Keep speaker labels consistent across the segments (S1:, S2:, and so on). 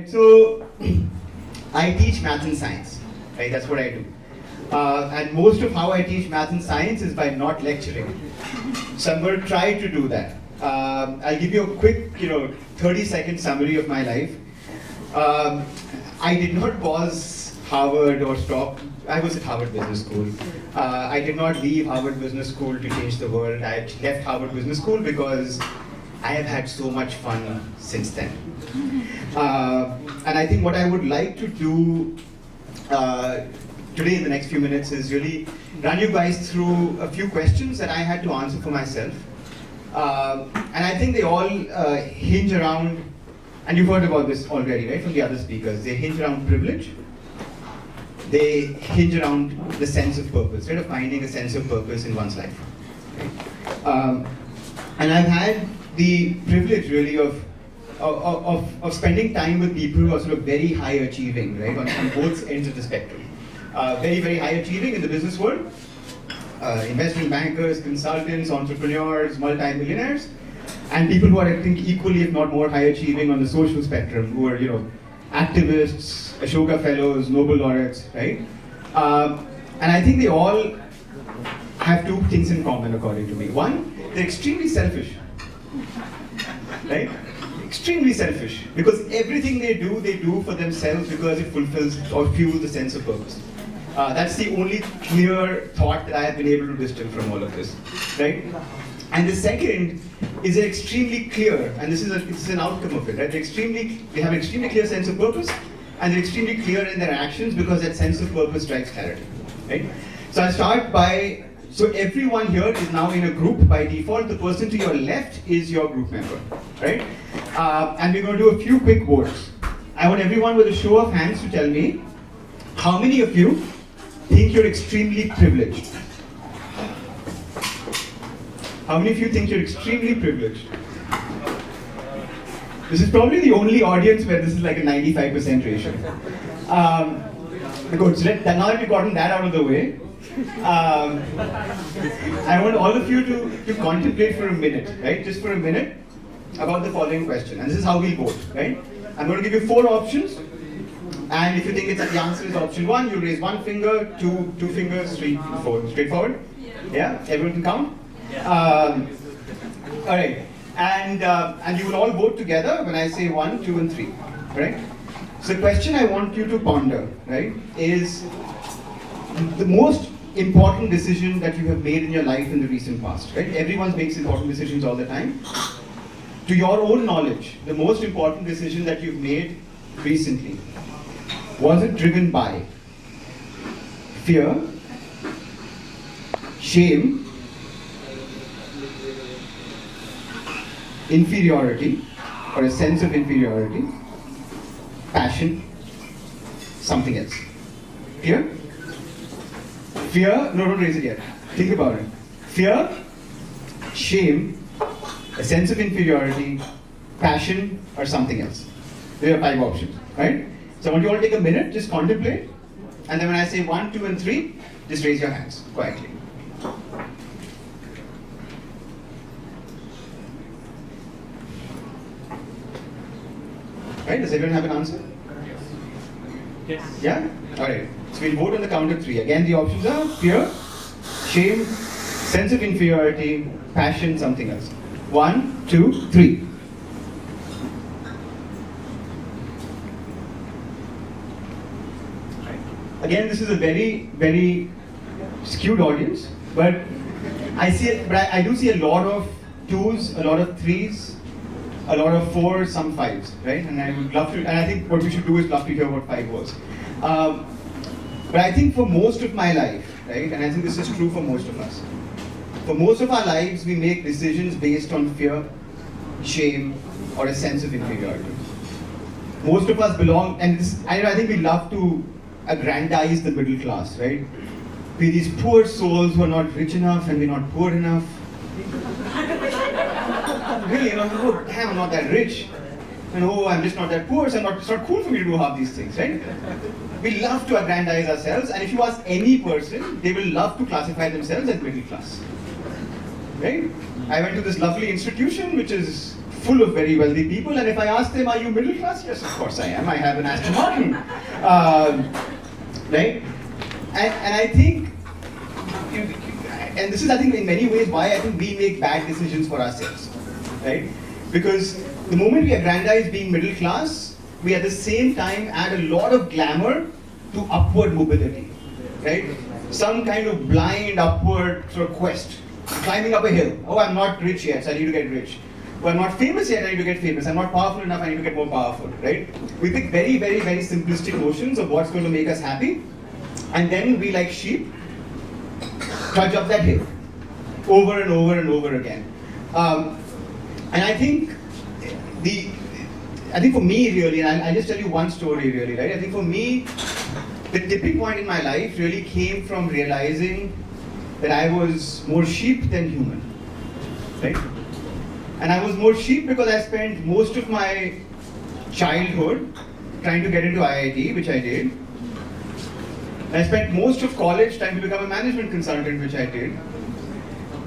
S1: So I teach math and science, right? That's what I do. And most of how I teach math and science is by not lecturing. So I'm going to try to do that. I'll give you a quick, 30-second summary of my life. I did not pause Harvard or stop. I was at Harvard Business School. I did not leave Harvard Business School to change the world. I left Harvard Business School because I have had so much fun since then. And I think what I would like to do today in the next few minutes is really run you guys through a few questions that I had to answer for myself. And I think they all hinge around, and you've heard about this already, right, from the other speakers. They hinge around privilege. They hinge around the sense of purpose, right, of finding a sense of purpose in one's life. Right? And I've had the privilege really of spending time with people who are sort of very high achieving, right, on both ends of the spectrum. Very, very high achieving in the business world. Investment bankers, consultants, entrepreneurs, multi-millionaires, and people who are, I think, equally, if not more, high achieving on the social spectrum, who are, activists, Ashoka Fellows, Nobel laureates, right? And I think they all have two things in common, according to me. One, they're extremely selfish, right? Extremely selfish, because everything they do for themselves because it fulfills or fuels the sense of purpose. That's the only clear thought that I have been able to distill from all of this, right? And the second is they're extremely clear, and this is an outcome of it, right? They have an extremely clear sense of purpose, and they're extremely clear in their actions because that sense of purpose drives clarity, right? So I'll start by, so everyone here is now in a group by default. The person to your left is your group member, right? And we're going to do a few quick votes. I want everyone with a show of hands to tell me how many of you think you're extremely privileged. How many of you think you're extremely privileged? This is probably the only audience where this is like a 95% ratio. Good, so now that we've gotten that out of the way, I want all of you to contemplate for a minute, right? Just for a minute about the following question. And this is how we vote, right? I'm going to give you 4 options. And if you think the answer is option 1, you raise 1 finger, 2 fingers, 3, 4. Straightforward? Yeah? Everyone can count? All right. And you will all vote together when I say 1, 2, and 3. Right? So the question I want you to ponder, right, is the most important decision that you have made in your life in the recent past. Right? Everyone makes important decisions all the time. To your own knowledge, the most important decision that you've made recently, was it driven by fear, shame, inferiority, or a sense of inferiority, passion, something else? Fear? Fear? No, don't raise it yet. Think about it. Fear, shame, a sense of inferiority, passion, or something else. There are 5 options, right? So I want you all to take a minute, just contemplate, and then when I say 1, 2, and 3, just raise your hands quietly. Right? Does everyone have an answer?
S2: Yes.
S1: Yeah? Alright. So we'll vote on the count of 3. Again, the options are fear, shame, sense of inferiority, passion, something else. 1, 2, 3. Again, this is a very, very skewed audience, but I do see a lot of 2s, a lot of 3s, a lot of 4s, some 5s, right? And I would love to, and I think what we should do is love to hear what 5 was. But I think for most of my life, right, and I think this is true for most of us, for most of our lives, we make decisions based on fear, shame, or a sense of inferiority. Most of us belong, and I think we love to aggrandize the middle class, right? We're these poor souls who are not rich enough and we're not poor enough. Really, oh damn, I'm not that rich. And oh, I'm just not that poor, so it's not cool for me to do half these things, right? We love to aggrandize ourselves, and if you ask any person, they will love to classify themselves as middle class. Right? I went to this lovely institution which is full of very wealthy people, and if I ask them, are you middle class? Yes, of course I am. I have an Aston Martin. Right? And I think, and this is, I think, in many ways why I think we make bad decisions for ourselves. Right? Because the moment we aggrandize being middle class, we at the same time add a lot of glamour to upward mobility. Right? Some kind of blind upward sort of quest. Climbing up a hill. Oh, I'm not rich yet, so I need to get rich. Oh, I'm not famous yet, I need to get famous. I'm not powerful enough, I need to get more powerful, right? We pick very, very, very simplistic notions of what's going to make us happy, and then we, like sheep, trudge up that hill over and over and over again. And I think for me really, and I'll just tell you one story really, right? I think for me, the tipping point in my life really came from realizing that I was more sheep than human, right? And I was more sheep because I spent most of my childhood trying to get into IIT, which I did. And I spent most of college trying to become a management consultant, which I did.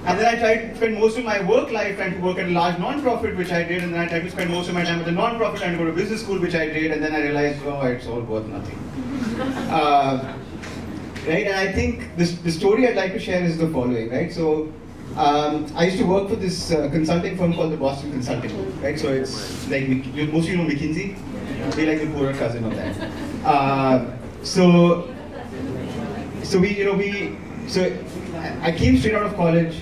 S1: And then I tried to spend most of my work life trying to work at a large non-profit, which I did. And then I tried to spend most of my time at the non-profit trying to go to business school, which I did. And then I realized, oh, it's all worth nothing. Right? And I think the story I'd like to share is the following, right? So I used to work for this consulting firm called the Boston Consulting Group, right? So it's like, most of you know McKinsey? We're like the poorer cousin of that. So I came straight out of college,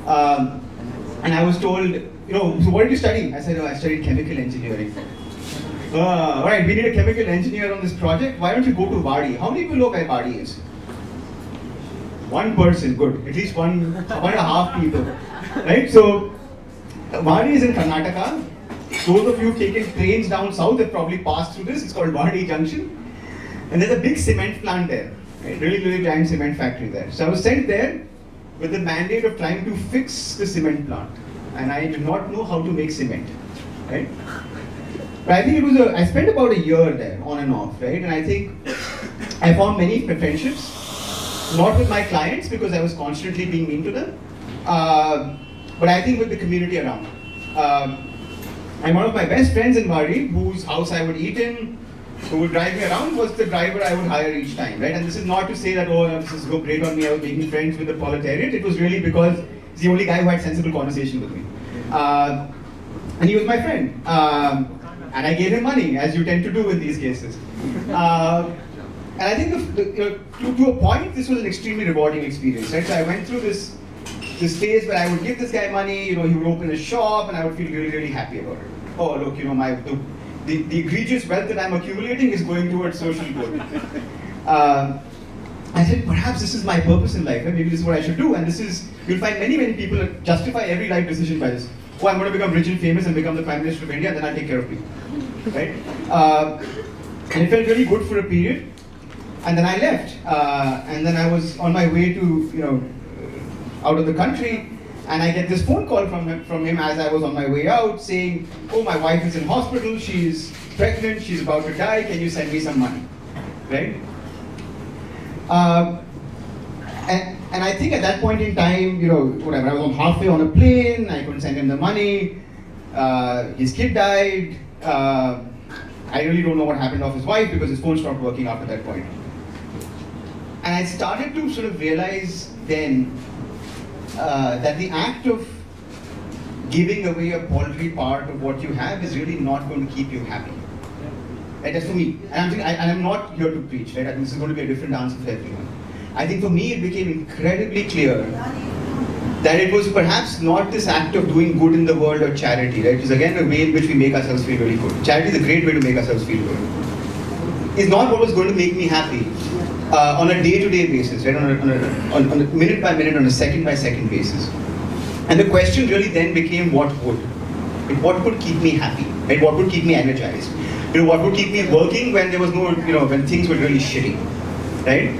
S1: and I was told, so what did you study? I said, I studied chemical engineering. All right, we need a chemical engineer on this project. Why don't you go to Wadi? How many people know where Wadi is? One person, good. At least one and a half people. Right? So, Wadi is in Karnataka. Those of you who've taken trains down south have probably passed through this. It's called Wadi Junction. And there's a big cement plant there. Right? Really, really giant cement factory there. So I was sent there with the mandate of trying to fix the cement plant. And I did not know how to make cement. Right? But I think I spent about a year there, on and off, right? And I think I formed many friendships. Not with my clients because I was constantly being mean to them, but I think with the community around. And one of my best friends in Wadi, whose house I would eat in, who would drive me around, was the driver I would hire each time, right? And this is not to say that, oh, this is so great on me, I was making friends with the proletariat. It was really because he's the only guy who had sensible conversation with me. And he was my friend. And I gave him money, as you tend to do in these cases. And I think to a point, this was an extremely rewarding experience, right? So I went through this phase where I would give this guy money, he would open a shop, and I would feel really, really happy about it. Oh, look, the egregious wealth that I'm accumulating is going towards social good. I said, perhaps this is my purpose in life, right? Maybe this is what I should do. And you'll find many, many people that justify every life decision by this. Oh, I'm going to become rich and famous and become the Prime Minister of India, and then I'll take care of people, right? And it felt really good for a period. And then I left, and then I was on my way to, out of the country, and I get this phone call from him as I was on my way out, saying, "Oh, my wife is in hospital. She's pregnant. She's about to die. Can you send me some money?" Right? And I think at that point in time, whatever, I was halfway on a plane. I couldn't send him the money. His kid died. I really don't know what happened of his wife because his phone stopped working after that point. And I started to sort of realize then that the act of giving away a paltry part of what you have is really not going to keep you happy. Right? That's for me. And I'm not here to preach, right? I think this is going to be a different answer for everyone. I think for me it became incredibly clear that it was perhaps not this act of doing good in the world or charity, right? Which is again a way in which we make ourselves feel really good. Charity is a great way to make ourselves feel good. It's not what was going to make me happy. On a day-to-day basis, right? On a minute by minute, on a second by second basis. And the question really then became what would? What would keep me happy? Right? What would keep me energized? What would keep me working when there was no, when things were really shitty, right?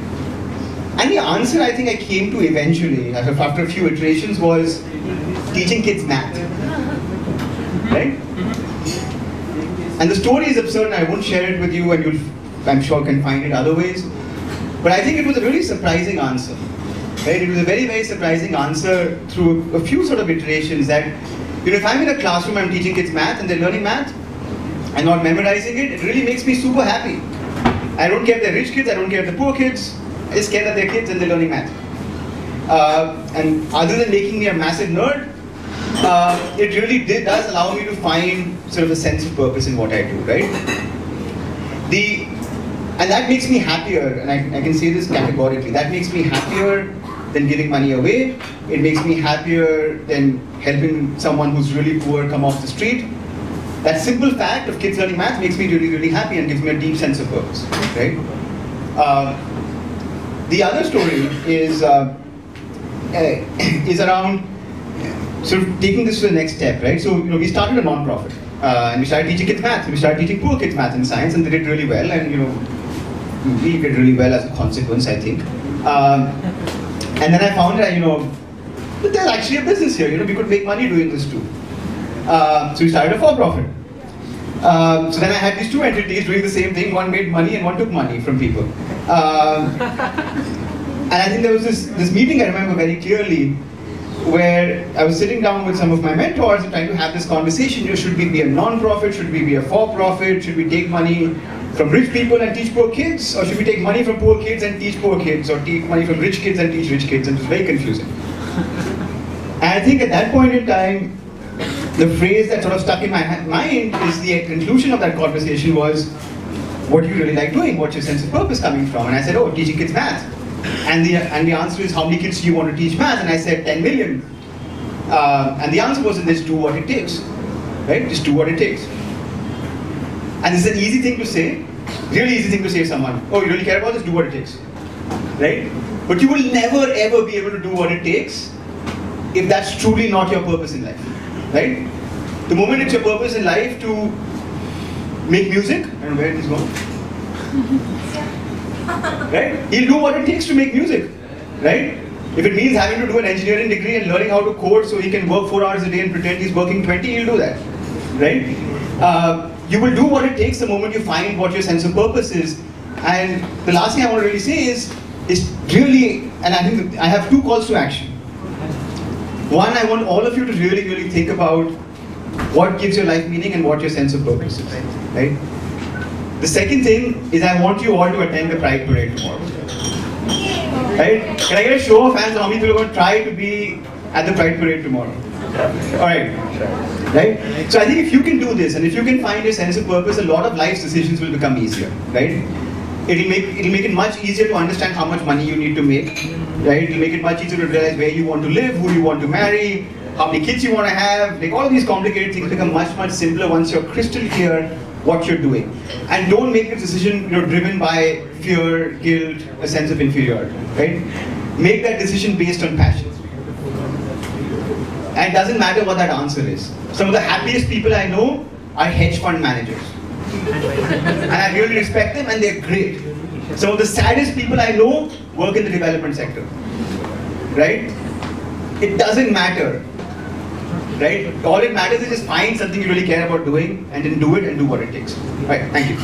S1: And the answer I think I came to eventually, after a few iterations, was teaching kids math, right? And the story is absurd and I won't share it with you and you'll, I'm sure, can find it other ways. But I think it was a really surprising answer, right? It was a very, very surprising answer through a few sort of iterations that if I'm in a classroom, I'm teaching kids math and they're learning math and not memorizing it, it really makes me super happy. I don't care if they're rich kids, I don't care if they're poor kids, I just care that they're kids and they're learning math. And other than making me a massive nerd, it really does allow me to find sort of a sense of purpose in what I do, right? And that makes me happier, and I can say this categorically, that makes me happier than giving money away. It makes me happier than helping someone who's really poor come off the street. That simple fact of kids learning math makes me really, really happy and gives me a deep sense of purpose, right? The other story is around sort of taking this to the next step, right? So, we started a non-profit, and we started teaching kids math, and we started teaching poor kids math and science, and they did really well, and we did really well as a consequence, I think. And then I found that, that there's actually a business here, we could make money doing this too. So we started a for-profit. So then I had these two entities doing the same thing, one made money and one took money from people. And I think there was this meeting I remember very clearly where I was sitting down with some of my mentors and trying to have this conversation, should we be a non-profit, should we be a for-profit, should we take money from rich people and teach poor kids, or should we take money from poor kids and teach poor kids, or take money from rich kids and teach rich kids, and it was very confusing. And I think at that point in time, the phrase that sort of stuck in my mind is the conclusion of that conversation was, what do you really like doing? What's your sense of purpose coming from? And I said, teaching kids math. And the answer is, how many kids do you want to teach math? And I said, 10 million. And the answer was, just do what it takes, right? Just do what it takes. And this is an easy thing to say, really easy thing to say to someone. You really care about this? Do what it takes, right? But you will never ever be able to do what it takes if that's truly not your purpose in life, right? The moment it's your purpose in life to make music, I don't know where it is going, right? He'll do what it takes to make music, right? If it means having to do an engineering degree and learning how to code so he can work 4 hours a day and pretend he's working 20, he'll do that, right? You will do what it takes the moment you find what your sense of purpose is. And the last thing I want to really say is really, and I think I have 2 calls to action. One, I want all of you to really, really think about what gives your life meaning and what your sense of purpose is, right? The second thing is I want you all to attend the Pride Parade tomorrow, right? Can I get a show of hands on how many people are going to try to be at the Pride Parade tomorrow? All right, right? So I think if you can do this and if you can find your sense of purpose, a lot of life's decisions will become easier, right? It'll make it much easier to understand how much money you need to make, right? It'll make it much easier to realize where you want to live, who you want to marry, how many kids you want to have. Like all of these complicated things become much, much simpler once you're crystal clear what you're doing. And don't make a decision driven by fear, guilt, a sense of inferiority, right? Make that decision based on passion. And it doesn't matter what that answer is. Some of the happiest people I know are hedge fund managers. And I really respect them and they're great. Some of the saddest people I know work in the development sector. Right? It doesn't matter. Right? All it matters is just find something you really care about doing and then do it and do what it takes. Right, thank you.